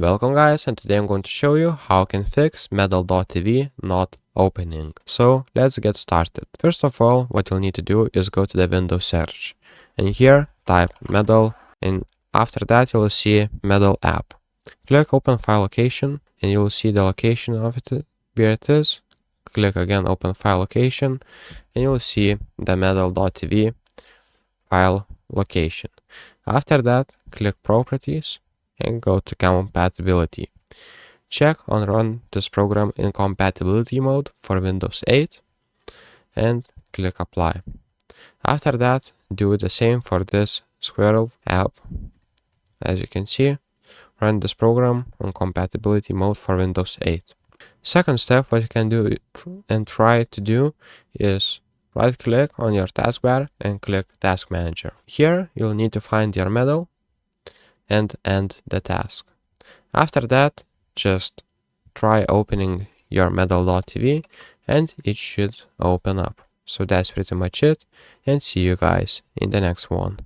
Welcome guys, and today I'm going to show you how I can fix medal.tv not opening. So let's get started. First of all, what you'll need to do is go to the Windows search, and here type medal, and after that you'll see medal app. Click open file location and you'll see the location of it, where it is. Click again open file location and you'll see the medal.tv file location. After that, click properties and go to compatibility. Check on run this program in compatibility mode for Windows 8 and click apply. After that, do the same for this Squirrel app. As you can see, run this program on compatibility mode for Windows 8. Second step, what you can do and try to do is right click on your taskbar and click Task Manager. Here you'll need to find your medal and end the task. After that, just try opening your medal.tv and it should open up. So that's pretty much it, and see you guys in the next one.